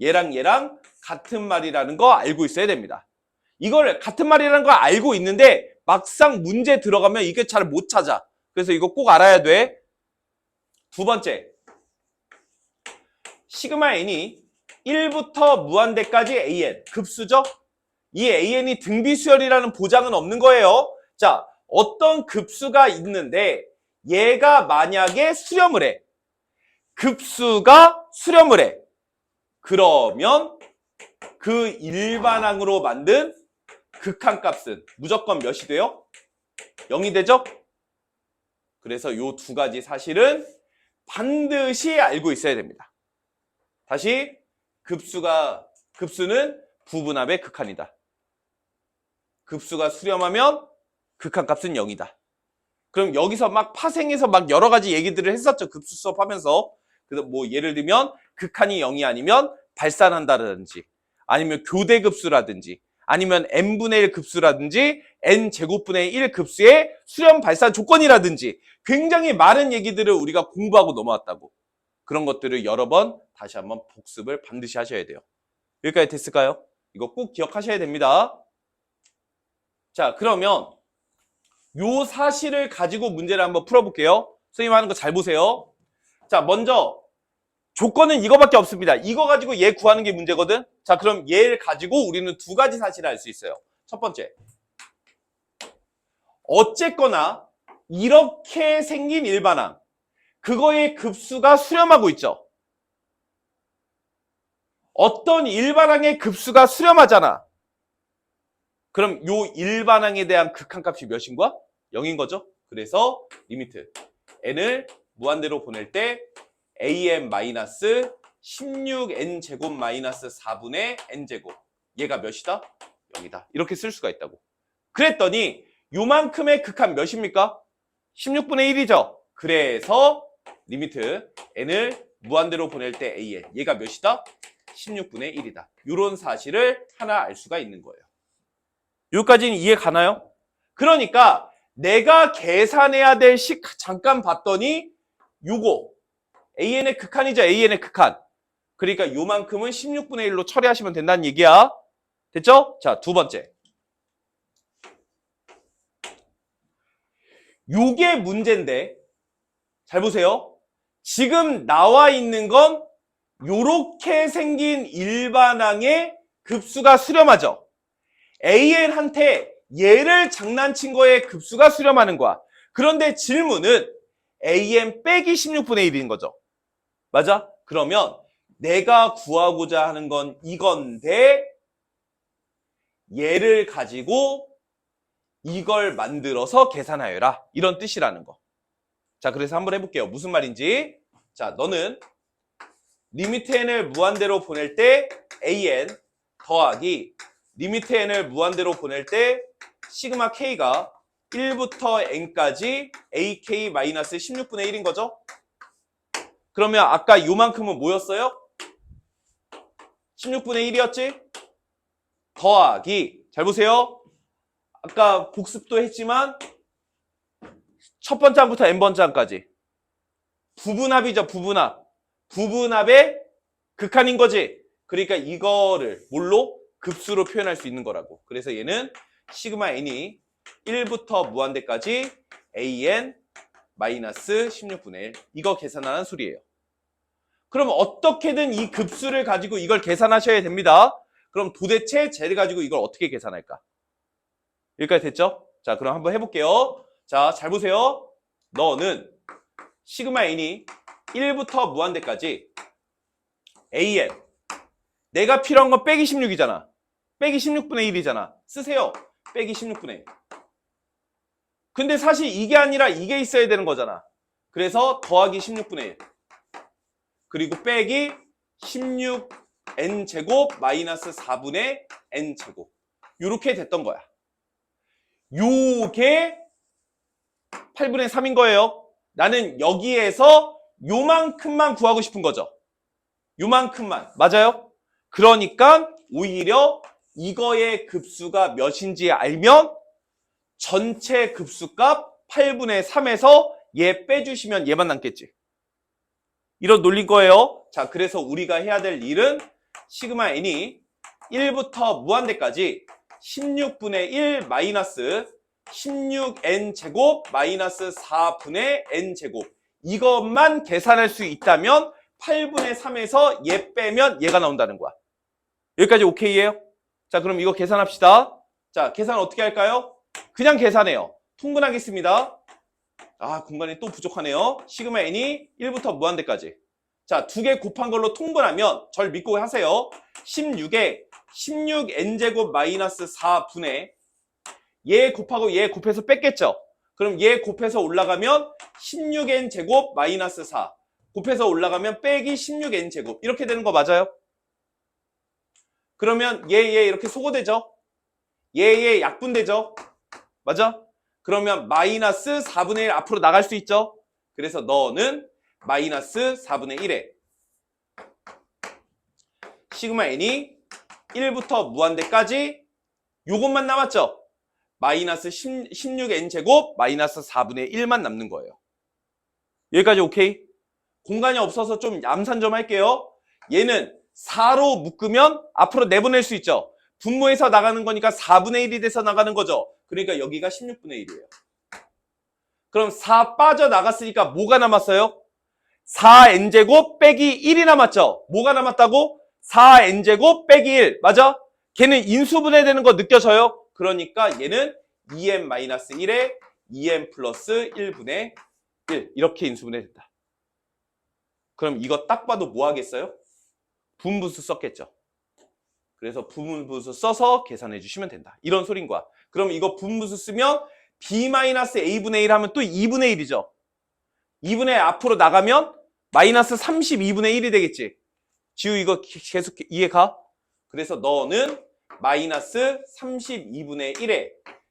[SPEAKER 1] 얘랑 얘랑 같은 말이라는 거 알고 있어야 됩니다. 이걸 같은 말이라는 거 알고 있는데 막상 문제 들어가면 이게 잘 못 찾아. 그래서 이거 꼭 알아야 돼. 두 번째, 시그마 n이 1부터 무한대까지 an, 급수죠? 이 an이 등비수열이라는 보장은 없는 거예요. 자, 어떤 급수가 있는데 얘가 만약에 수렴을 해. 급수가 수렴을 해. 그러면 그 일반항으로 만든 극한값은 무조건 몇이 돼요? 0이 되죠? 그래서 요 두 가지 사실은 반드시 알고 있어야 됩니다. 다시 급수는 부분합의 극한이다. 급수가 수렴하면 극한값은 0이다. 그럼 여기서 막 파생해서 막 여러 가지 얘기들을 했었죠. 급수 수업하면서. 그래서 뭐 예를 들면 극한이 0이 아니면 발산한다든지 아니면 교대급수라든지 아니면 n분의 1 급수라든지 n제곱분의 1 급수의 수렴 발산 조건이라든지 굉장히 많은 얘기들을 우리가 공부하고 넘어왔다고. 그런 것들을 여러 번 다시 한번 복습을 반드시 하셔야 돼요. 여기까지 됐을까요? 이거 꼭 기억하셔야 됩니다. 자, 그러면 요 사실을 가지고 문제를 한번 풀어볼게요. 선생님 하는 거 잘 보세요. 자, 먼저 조건은 이거밖에 없습니다. 이거 가지고 얘 구하는 게 문제거든. 자, 그럼 얘를 가지고 우리는 두 가지 사실을 알 수 있어요. 첫 번째, 어쨌거나 이렇게 생긴 일반항, 그거의 급수가 수렴하고 있죠. 어떤 일반항의 급수가 수렴하잖아. 그럼 요 일반항에 대한 극한값이 몇인 거야? 0인 거죠. 그래서 리미트 n을 무한대로 보낼 때 an-16n제곱 마이너스 4분의 n제곱, 얘가 몇이다? 0이다. 이렇게 쓸 수가 있다고. 그랬더니 요만큼의 극한 몇입니까? 16분의 1이죠. 그래서 리미트 n을 무한대로 보낼 때 an, 얘가 몇이다? 16분의 1이다. 이런 사실을 하나 알 수가 있는 거예요. 여기까지는 이해 가나요? 그러니까 내가 계산해야 될 식 잠깐 봤더니 요거 an의 극한이죠. an의 극한. 그러니까 요만큼은 16분의 1로 처리하시면 된다는 얘기야. 됐죠? 자, 두 번째. 요게 문제인데 잘 보세요. 지금 나와 있는 건 요렇게 생긴 일반항의 급수가 수렴하죠. an한테 얘를 장난친 거에 급수가 수렴하는 거야. 그런데 질문은 an 빼기 16분의 1인 거죠. 맞아? 그러면 내가 구하고자 하는 건 이건데 얘를 가지고 이걸 만들어서 계산하여라. 이런 뜻이라는 거. 자, 그래서 한번 해볼게요. 무슨 말인지. 자, 너는 리미트 n을 무한대로 보낼 때 an 더하기 리미트 n을 무한대로 보낼 때 시그마 k가 1부터 n까지 ak 마이너스 16분의 1인 거죠? 그러면 아까 요만큼은 뭐였어요? 16분의 1이었지? 더하기, 잘 보세요. 아까 복습도 했지만 첫 번째부터 n번째까지 부분합이죠. 부분합. 부분합의 극한인 거지. 그러니까 이거를 뭘로? 급수로 표현할 수 있는 거라고. 그래서 얘는 시그마 n이 1부터 무한대까지 an 마이너스 16분의 1. 이거 계산하는 소리예요. 그럼 어떻게든 이 급수를 가지고 이걸 계산하셔야 됩니다. 그럼 도대체 쟤를 가지고 이걸 어떻게 계산할까? 여기까지 됐죠? 자, 그럼 한번 해볼게요. 자, 잘 보세요. 너는 시그마 n이 1부터 무한대까지 an, 내가 필요한 건 빼기 16이잖아. 빼기 16분의 1이잖아. 쓰세요. 빼기 16분의 1. 근데 사실 이게 아니라 이게 있어야 되는 거잖아. 그래서 더하기 16분의 1. 그리고 빼기 16n제곱 마이너스 4분의 n제곱. 요렇게 됐던 거야. 요게 8분의 3인 거예요. 나는 여기에서 요만큼만 구하고 싶은 거죠. 요만큼만. 맞아요? 그러니까 오히려 이거의 급수가 몇인지 알면 전체 급수값 8분의 3에서 얘 빼주시면 얘만 남겠지. 이런 논리인 거예요. 자, 그래서 우리가 해야 될 일은 시그마 n이 1부터 무한대까지 16분의 1 마이너스 16n 제곱 마이너스 4분의 n 제곱 이것만 계산할 수 있다면 8분의 3에서 얘 빼면 얘가 나온다는 거야. 여기까지 오케이예요? 자, 그럼 이거 계산합시다. 자, 계산 어떻게 할까요? 그냥 계산해요. 통분하겠습니다. 아, 공간이 또 부족하네요. 시그마 n이 1부터 무한대까지. 자, 두 개 곱한 걸로 통분하면 절 믿고 하세요. 16에 16n제곱 마이너스 4분의 얘 곱하고 얘 곱해서 뺐겠죠? 그럼 얘 곱해서 올라가면 16n제곱 마이너스 4 곱해서 올라가면 빼기 16n제곱 이렇게 되는 거 맞아요? 그러면 얘 이렇게 소거되죠? 얘 약분되죠? 맞아? 그러면 마이너스 4분의 1 앞으로 나갈 수 있죠? 그래서 너는 마이너스 4분의 1에 시그마 n이 1부터 무한대까지 요것만 남았죠? 마이너스 16n제곱 마이너스 4분의 1만 남는 거예요. 여기까지 오케이? 공간이 없어서 좀 암산 좀 할게요. 얘는 4로 묶으면 앞으로 내보낼 수 있죠? 분모해서 나가는 거니까 4분의 1이 돼서 나가는 거죠? 그러니까 여기가 16분의 1이에요. 그럼 4 빠져나갔으니까 뭐가 남았어요? 4n제곱 빼기 1이 남았죠? 뭐가 남았다고? 4n제곱 빼기 1. 맞아? 걔는 인수분해되는 거 느껴져요? 그러니까 얘는 2n-1에 2n 플러스 1분의 1 이렇게 인수분해된다. 그럼 이거 딱 봐도 뭐 하겠어요? 분분수 썼겠죠. 그래서 분분수 써서 계산해 주시면 된다. 이런 소린 거야. 그럼 이거 분분수 쓰면 b-a분의 1 하면 또 2분의 1이죠. 2분의 1 앞으로 나가면 마이너스 32분의 1이 되겠지. 지우 이거 계속 이해가? 그래서 너는 마이너스 32분의 1에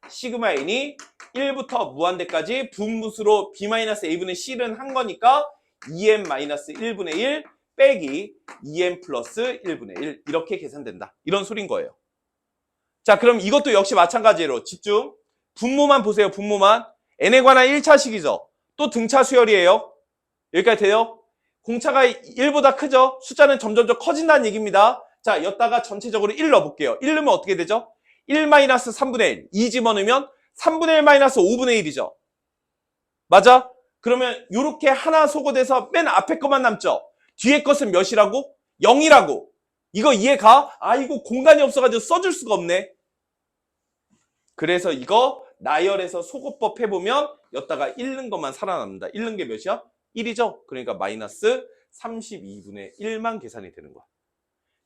[SPEAKER 1] 시그마 n이 1부터 무한대까지 분분수로 b-a분의 c는 한 거니까 2n-1분의 1 빼기 2n 플러스 1분의 1 이렇게 계산된다. 이런 소린 거예요. 자, 그럼 이것도 역시 마찬가지로 집중. 분모만 보세요. 분모만. n에 관한 1차식이죠. 또 등차 수열이에요. 여기까지 돼요? 공차가 1보다 크죠? 숫자는 점점 커진다는 얘기입니다. 자, 여기다가 전체적으로 1 넣어볼게요. 1 넣으면 어떻게 되죠? 1-3분의 1. 2 집어넣으면 3분의 1-5분의 1이죠. 맞아? 그러면 이렇게 하나 소거돼서 맨 앞에 것만 남죠? 뒤에 것은 몇이라고? 0이라고. 이거 이해가? 아, 이거 공간이 없어가지고 써줄 수가 없네. 그래서 이거 나열해서 소거법 해보면 여기다가 1 넣은 것만 살아납니다. 1 넣은 게 몇이야? 1이죠? 그러니까 마이너스 32분의 1만 계산이 되는 거야.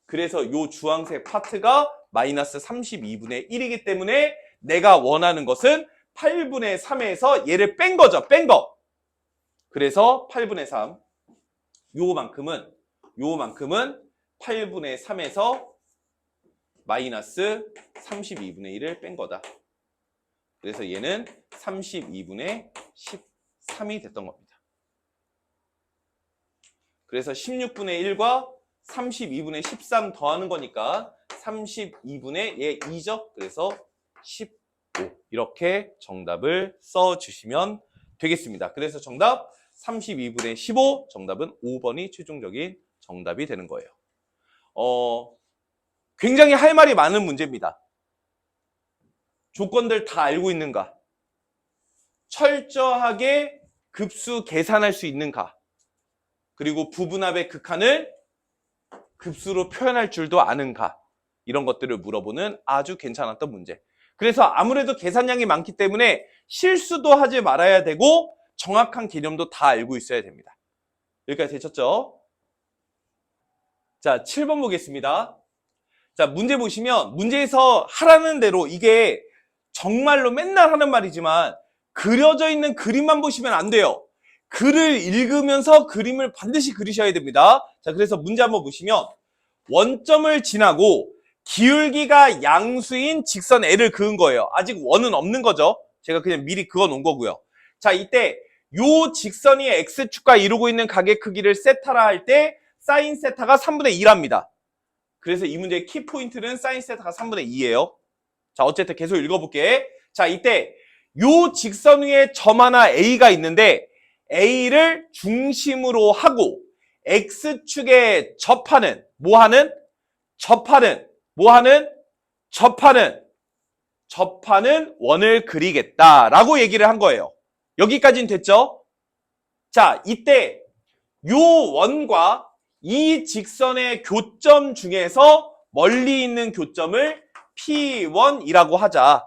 [SPEAKER 1] 그래서 요 주황색 파트가 마이너스 32분의 1이기 때문에 내가 원하는 것은 8분의 3에서 얘를 뺀 거죠. 뺀 거. 그래서 8분의 3. 요만큼은 8분의 3에서 마이너스 32분의 1을 뺀 거다. 그래서 얘는 32분의 13이 됐던 겁니다. 그래서 16분의 1과 32분의 13 더하는 거니까 32분의 얘 2죠. 그래서 15 이렇게 정답을 써주시면 되겠습니다. 그래서 정답 32분의 15 정답은 5번이 최종적인 정답이 되는 거예요. 굉장히 할 말이 많은 문제입니다. 조건들 다 알고 있는가? 철저하게 급수 계산할 수 있는가? 그리고 부분합의 극한을 급수로 표현할 줄도 아는가? 이런 것들을 물어보는 아주 괜찮았던 문제. 그래서 아무래도 계산량이 많기 때문에 실수도 하지 말아야 되고 정확한 개념도 다 알고 있어야 됩니다. 여기까지 되셨죠? 자, 7번 보겠습니다. 자, 문제 보시면 문제에서 하라는 대로 이게 정말로 맨날 하는 말이지만 그려져 있는 그림만 보시면 안 돼요. 글을 읽으면서 그림을 반드시 그리셔야 됩니다. 자, 그래서 문제 한번 보시면 원점을 지나고 기울기가 양수인 직선 L을 그은 거예요. 아직 원은 없는 거죠. 제가 그냥 미리 그어 놓은 거고요. 자, 이때 요 직선이 X축과 이루고 있는 각의 크기를 세타라 할 때 사인 세타가 3분의 2랍니다. 그래서 이 문제의 키포인트는 사인 세타가 3분의 2예요. 자, 어쨌든 계속 읽어볼게. 자, 이때 요 직선 위에 점 하나 A가 있는데 A를 중심으로 하고 X축에 접하는 접하는 원을 그리겠다라고 얘기를 한 거예요. 여기까지는 됐죠? 자, 이때 요 원과 이 직선의 교점 중에서 멀리 있는 교점을 P1이라고 하자.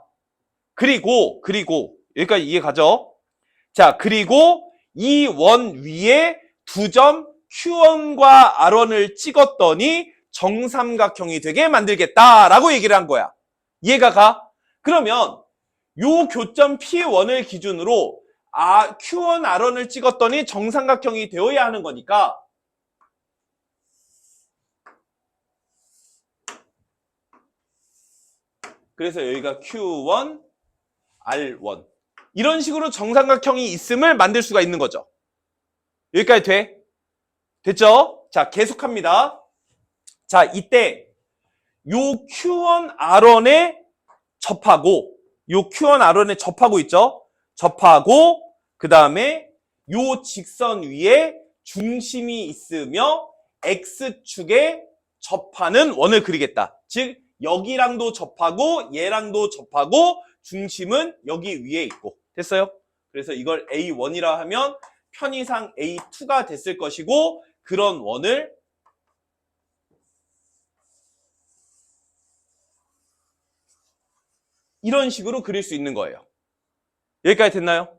[SPEAKER 1] 그리고 여기까지 이해 가죠? 자, 그리고 이 원 위에 두 점 Q1과 R1을 찍었더니 정삼각형이 되게 만들겠다라고 얘기를 한 거야. 이해가 가? 그러면 요 교점 P1을 기준으로 Q1, R1을 찍었더니 정삼각형이 되어야 하는 거니까 그래서 여기가 Q1, R1 이런 식으로 정삼각형이 있음을 만들 수가 있는 거죠. 여기까지 돼? 됐죠? 자, 계속합니다. 자, 이때 요 Q1, R1에 접하고 요 Q1, R1에 접하고 있죠? 접하고 그 다음에 요 직선 위에 중심이 있으며 X축에 접하는 원을 그리겠다. 즉 여기랑도 접하고 얘랑도 접하고 중심은 여기 위에 있고. 됐어요? 그래서 이걸 A1이라 하면 편의상 A2가 됐을 것이고 그런 원을 이런 식으로 그릴 수 있는 거예요. 여기까지 됐나요?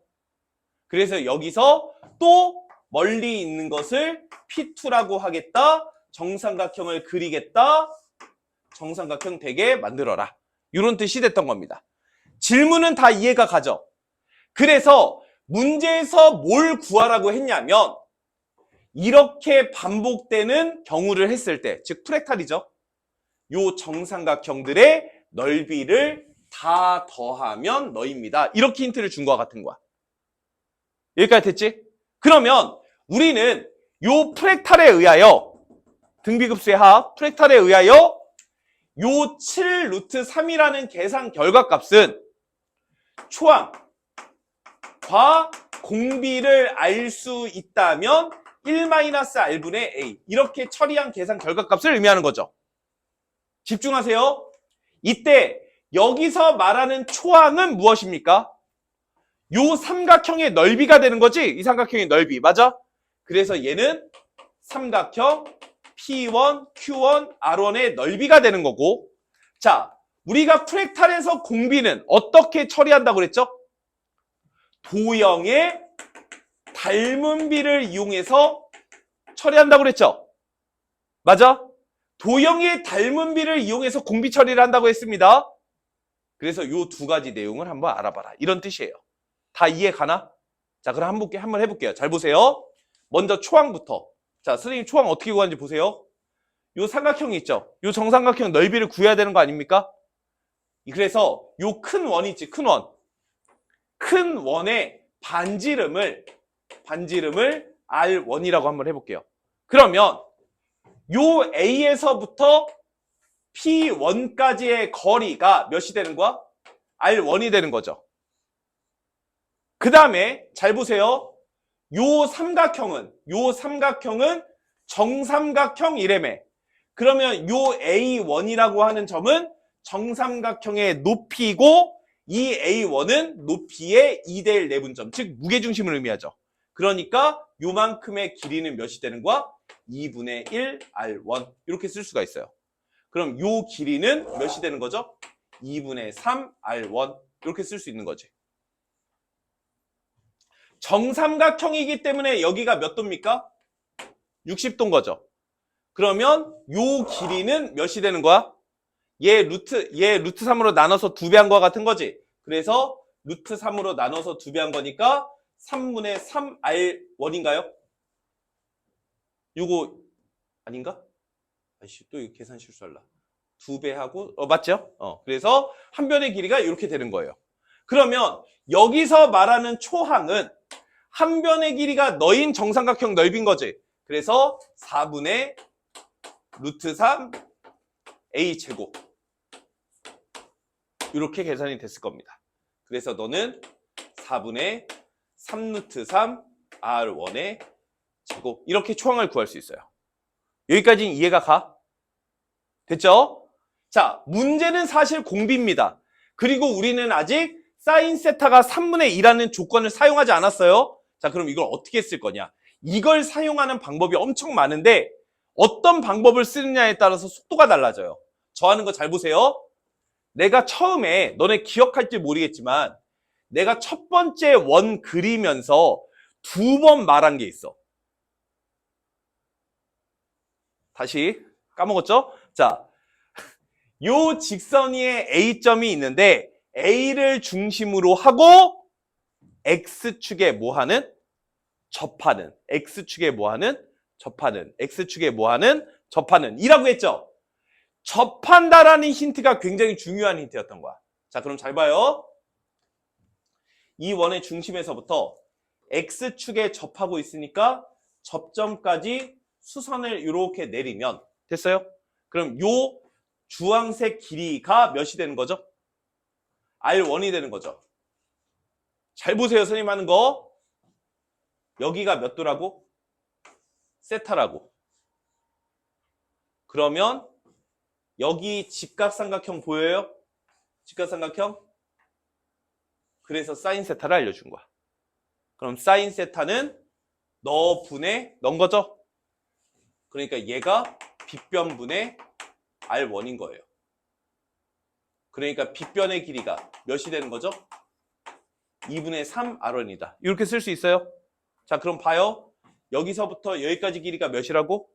[SPEAKER 1] 그래서 여기서 또 멀리 있는 것을 P2라고 하겠다. 정삼각형을 그리겠다. 정삼각형 되게 만들어라. 이런 뜻이 됐던 겁니다. 질문은 다 이해가 가죠? 그래서 문제에서 뭘 구하라고 했냐면 이렇게 반복되는 경우를 했을 때, 즉 프랙탈이죠. 요 정삼각형들의 넓이를 다 더하면 너입니다. 이렇게 힌트를 준 거와 같은 거야. 여기까지 됐지? 그러면 우리는 요 프랙탈에 의하여 등비급수의 합, 프랙탈에 의하여 요 7 루트 3이라는 계산 결과값은 초항과 공비를 알 수 있다면 1-R분의 A 이렇게 처리한 계산 결과값을 의미하는 거죠. 집중하세요. 이때 여기서 말하는 초항은 무엇입니까? 요 삼각형의 넓이가 되는 거지? 이 삼각형의 넓이 맞아? 그래서 얘는 삼각형 P1, Q1, R1의 넓이가 되는 거고 자, 우리가 프랙탈에서 공비는 어떻게 처리한다고 그랬죠? 도형의 닮은 비를 이용해서 처리한다고 그랬죠? 맞아? 도형의 닮은 비를 이용해서 공비 처리를 한다고 했습니다. 그래서 이 두 가지 내용을 한번 알아봐라. 이런 뜻이에요. 다 이해 가나? 자, 그럼 한번 해볼게요. 잘 보세요. 먼저 초항부터. 자, 선생님 초항 어떻게 구하는지 보세요. 요 삼각형이 있죠? 요 정삼각형 넓이를 구해야 되는 거 아닙니까? 그래서 요 큰 원이 있지, 큰 원. 큰 원의 반지름을 R1이라고 한번 해볼게요. 그러면 요 A에서부터 P1까지의 거리가 몇이 되는 거야? R1이 되는 거죠. 그 다음에 잘 보세요. 요 삼각형은 정삼각형이래매. 그러면 요 A1이라고 하는 점은 정삼각형의 높이고 이 A1은 높이의 2대1 내분점, 즉 무게중심을 의미하죠. 그러니까 요만큼의 길이는 몇이 되는 거야? 2분의 1 R1 이렇게 쓸 수가 있어요. 그럼 요 길이는 몇이 되는 거죠? 2분의 3 R1 이렇게 쓸 수 있는 거지. 정삼각형이기 때문에 여기가 몇 도입니까? 60도인 거죠. 그러면 요 길이는 몇이 되는 거야? 얘 루트 3으로 나눠서 2배 한 거와 같은 거지. 그래서 루트 3으로 나눠서 2배 한 거니까 3분의 3R1인가요? 요거 아닌가? 아이씨, 또 이거 계산 실수할라. 2배 하고, 맞죠? 그래서 한 변의 길이가 이렇게 되는 거예요. 그러면 여기서 말하는 초항은 한 변의 길이가 너인 정삼각형 넓인 거지. 그래서 4분의 루트 3 A 제곱. 이렇게 계산이 됐을 겁니다. 그래서 너는 4분의 3 루트 3 R1의 제곱. 이렇게 초항을 구할 수 있어요. 여기까지는 이해가 가? 됐죠? 자, 문제는 사실 공비입니다. 그리고 우리는 아직 사인 세타가 3분의 2라는 조건을 사용하지 않았어요. 자, 그럼 이걸 어떻게 쓸 거냐? 이걸 사용하는 방법이 엄청 많은데 어떤 방법을 쓰느냐에 따라서 속도가 달라져요. 저 하는 거 잘 보세요. 내가 처음에 너네 기억할지 모르겠지만 내가 첫 번째 원 그리면서 2번 말한 게 있어. 다시 까먹었죠? 자, 요 직선 위에 A점이 있는데 A를 중심으로 하고 X축에 뭐하는? 접하는. X축에 뭐하는? 접하는. X축에 뭐하는? 접하는. 이라고 했죠? 접한다라는 힌트가 굉장히 중요한 힌트였던 거야. 자, 그럼 잘 봐요. 이 원의 중심에서부터 X축에 접하고 있으니까 접점까지 수선을 이렇게 내리면 됐어요? 그럼 요 주황색 길이가 몇이 되는 거죠? R1이 되는 거죠. 잘 보세요, 선생님 하는 거. 여기가 몇 도라고? 세타라고. 그러면 여기 직각삼각형 보여요? 직각삼각형? 그래서 사인 세타를 알려준 거야. 그럼 사인 세타는 넣은 거죠? 그러니까 얘가 빗변분의 R1인 거예요. 그러니까 빗변의 길이가 몇이 되는 거죠? 2분의 3 R1이다. 이렇게 쓸 수 있어요? 자, 그럼 봐요. 여기서부터 여기까지 길이가 몇이라고?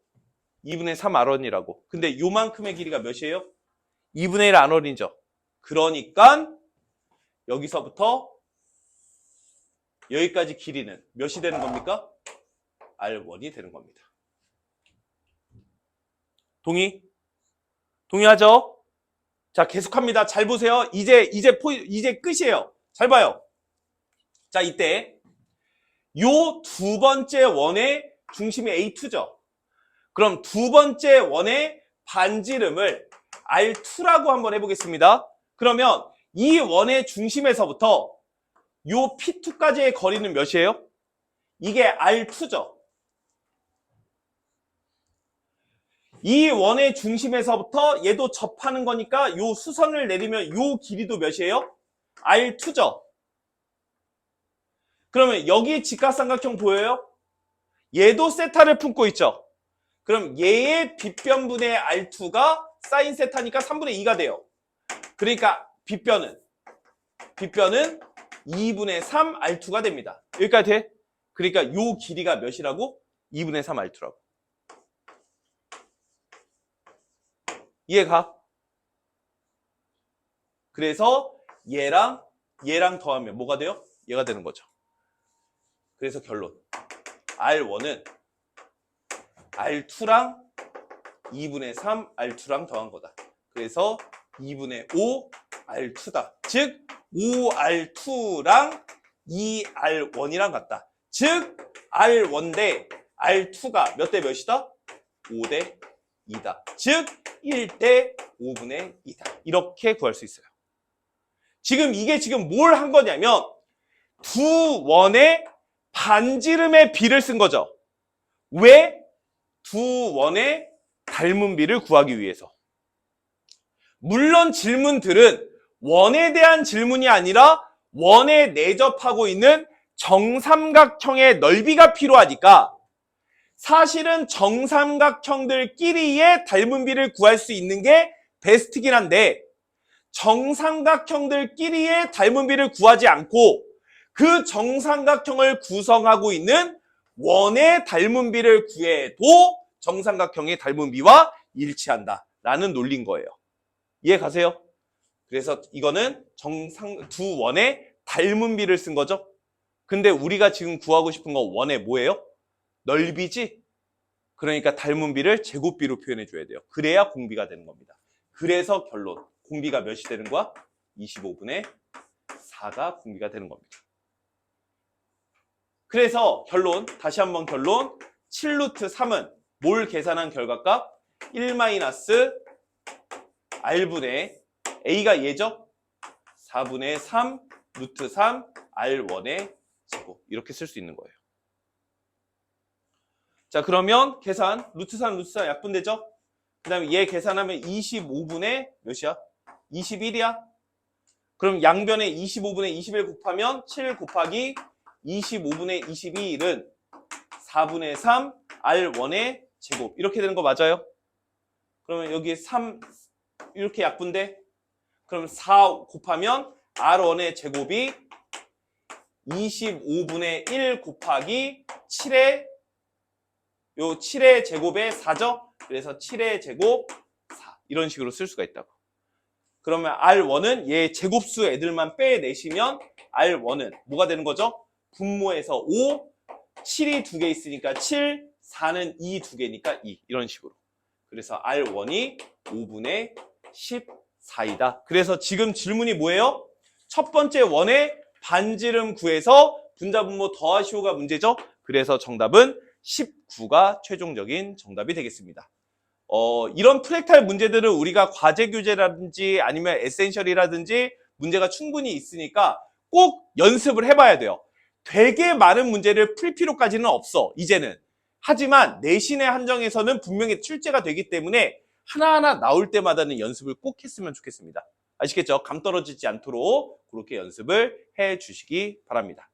[SPEAKER 1] 2분의 3 R1이라고. 근데 요만큼의 길이가 몇이에요? 2분의 1 R1이죠. 그러니까 여기서부터 여기까지 길이는 몇이 되는 겁니까? R1이 되는 겁니다. 동의? 동의하죠? 자, 계속합니다. 잘 보세요. 이제 끝이에요. 잘 봐요. 자, 이때 요 두 번째 원의 중심이 A2죠. 그럼 두 번째 원의 반지름을 R2라고 한번 해보겠습니다. 그러면 이 원의 중심에서부터 요 P2까지의 거리는 몇이에요? 이게 R2죠. 이 원의 중심에서부터 얘도 접하는 거니까 요 수선을 내리면 요 길이도 몇이에요? R2죠. 그러면 여기 직각삼각형 보여요? 얘도 세타를 품고 있죠. 그럼 얘의 빗변분의 R2가 사인 세타니까 3분의 2가 돼요. 그러니까 빗변은 2분의 3 R2가 됩니다. 여기까지 돼? 그러니까 요 길이가 몇이라고? 2분의 3 R2라고. 이해가? 그래서 얘랑 더하면 뭐가 돼요? 얘가 되는 거죠. 그래서 결론. R1은 R2랑 2분의 3 R2랑 더한 거다. 그래서 2분의 5 R2다. 즉 5R2랑 2R1이랑 같다. 즉 R1 대 R2가 몇 대 몇이다? 5대 2다. 즉 1대 5분의 2다. 이렇게 구할 수 있어요. 이게 지금 뭘 한 거냐면 두 원의 반지름의 비를 쓴 거죠. 왜? 두 원의 닮은 비를 구하기 위해서. 물론 질문들은 원에 대한 질문이 아니라 원에 내접하고 있는 정삼각형의 넓이가 필요하니까 사실은 정삼각형들끼리의 닮은 비를 구할 수 있는 게 베스트긴 한데 정삼각형들끼리의 닮은 비를 구하지 않고 그 정삼각형을 구성하고 있는 원의 닮은 비를 구해도 정삼각형의 닮은 비와 일치한다라는 논리인 거예요. 이해 가세요? 그래서 이거는 두 원의 닮은 비를 쓴 거죠. 근데 우리가 지금 구하고 싶은 건 원의 뭐예요? 넓이지? 그러니까 닮은 비를 제곱비로 표현해 줘야 돼요. 그래야 공비가 되는 겁니다. 그래서 결론. 공비가 몇이 되는 거야? 25분의 4가 공비가 되는 겁니다. 그래서 결론, 다시 한번 결론. 7루트 3은 뭘 계산한 결과값? 1-R분의 A가 얘죠? 4분의 3 루트 3 R1의 제곱. 이렇게 쓸 수 있는 거예요. 자, 그러면 계산. 루트 3 루트 4 약분되죠? 그 다음에 얘 계산하면 25분의 몇이야? 21이야? 그럼 양변에 25분의 21 곱하면 7 곱하기 25분의 22은 4분의 3 R1의 제곱. 이렇게 되는 거 맞아요? 그러면 여기 3 이렇게 약분돼? 그럼 4 곱하면 R1의 제곱이 25분의 1 곱하기 7의 요 7의 제곱의 4죠? 그래서 7의 제곱 4 이런 식으로 쓸 수가 있다고. 그러면 R1은 얘 제곱수 애들만 빼내시면 R1은 뭐가 되는 거죠? 분모에서 5, 7이 2개 있으니까 7, 4는 2 2개니까 2 이런 식으로. 그래서 R1이 5분의 14이다. 그래서 지금 질문이 뭐예요? 첫 번째 원의 반지름 구해서 분자분모 더하시오가 문제죠? 그래서 정답은 19가 최종적인 정답이 되겠습니다. 이런 프랙탈 문제들은 우리가 과제 교재라든지 아니면 에센셜이라든지 문제가 충분히 있으니까 꼭 연습을 해봐야 돼요. 되게 많은 문제를 풀 필요까지는 없어, 이제는. 하지만 내신의 한정에서는 분명히 출제가 되기 때문에 하나하나 나올 때마다는 연습을 꼭 했으면 좋겠습니다. 아시겠죠? 감 떨어지지 않도록 그렇게 연습을 해 주시기 바랍니다.